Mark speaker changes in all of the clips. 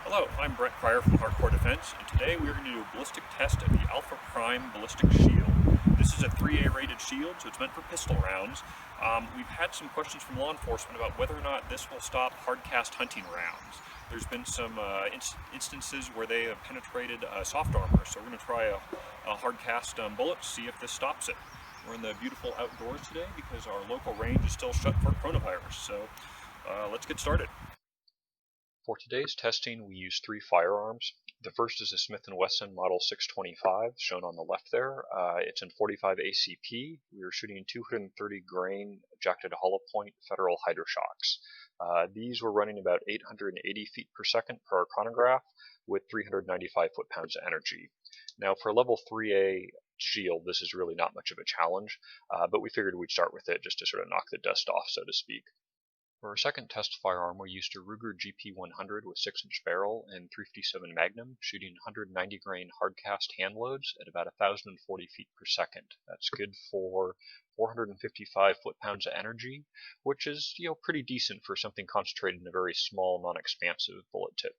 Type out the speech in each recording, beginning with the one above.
Speaker 1: Hello, I'm Brett Pryor from Hardcore Defense, and today we are going to do a ballistic test of the Alpha Prime Ballistic Shield. This is a 3A rated shield, so it's meant for pistol rounds. We've had some questions from law enforcement about whether or not this will stop hard-cast hunting rounds. There's been some instances where they have penetrated soft armor, so we're going to try a hard-cast bullet to see if this stops it. We're in the beautiful outdoors today because our local range is still shut for coronavirus, so let's get started.
Speaker 2: For today's testing, we use three firearms. The first is a Smith & Wesson Model 625, shown on the left there. It's in .45 ACP. We are shooting 230 grain jacketed hollow point Federal Hydroshocks. These were running about 880 feet per second per our chronograph with 395 foot-pounds of energy. Now for a level 3A shield, this is really not much of a challenge, but we figured we'd start with it just to sort of knock the dust off, so to speak. For our second test firearm, we used a Ruger GP100 with 6-inch barrel and .357 Magnum, shooting 190 grain hardcast hand loads at about 1,040 feet per second. That's good for 455 foot-pounds of energy, which is, pretty decent for something concentrated in a very small, non-expansive bullet tip.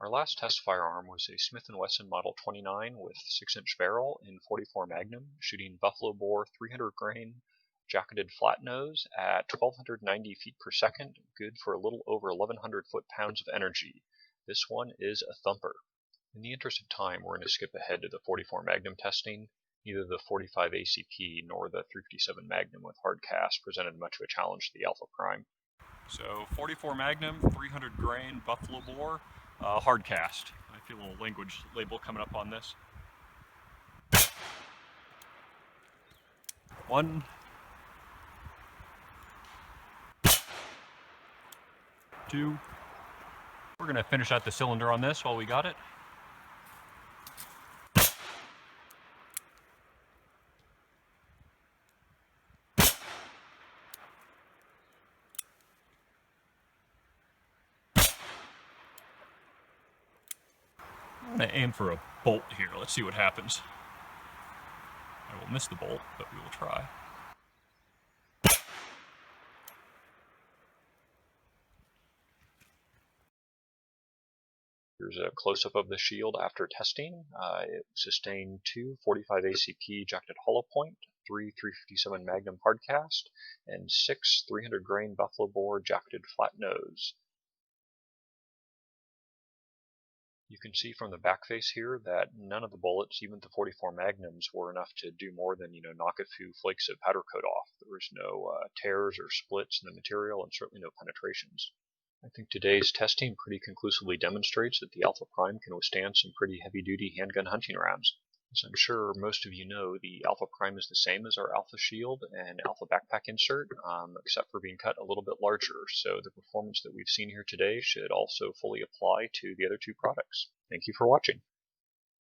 Speaker 2: Our last test firearm was a Smith & Wesson Model 29 with 6-inch barrel and .44 Magnum, shooting buffalo bore 300 grain jacketed flat nose at 1,290 feet per second, good for a little over 1,100 foot-pounds of energy. This one is a thumper. In the interest of time, we're going to skip ahead to the .44 Magnum testing. Neither the .45 ACP nor the .357 Magnum with hardcast presented much of a challenge to the Alpha Prime.
Speaker 1: So .44 Magnum, 300 grain buffalo bore, hardcast. I feel a little language label coming up on this. 1, 2. We're going to finish out the cylinder on this while we got it. I'm going to aim for a bolt here. Let's see what happens. I will miss the bolt, but we will try.
Speaker 2: Here's a close-up of the shield after testing. It sustained 2 .45 ACP jacketed hollow point, 3 .357 Magnum hardcast, and 6 300 grain buffalo bore jacketed flat nose. You can see from the back face here that none of the bullets, even the .44 Magnums, were enough to do more than, knock a few flakes of powder coat off. There was no tears or splits in the material and certainly no penetrations. I think today's testing pretty conclusively demonstrates that the Alpha Prime can withstand some pretty heavy-duty handgun hunting rounds. As I'm sure most of you know, the Alpha Prime is the same as our Alpha Shield and Alpha Backpack insert, except for being cut a little bit larger, so the performance that we've seen here today should also fully apply to the other two products. Thank you for watching.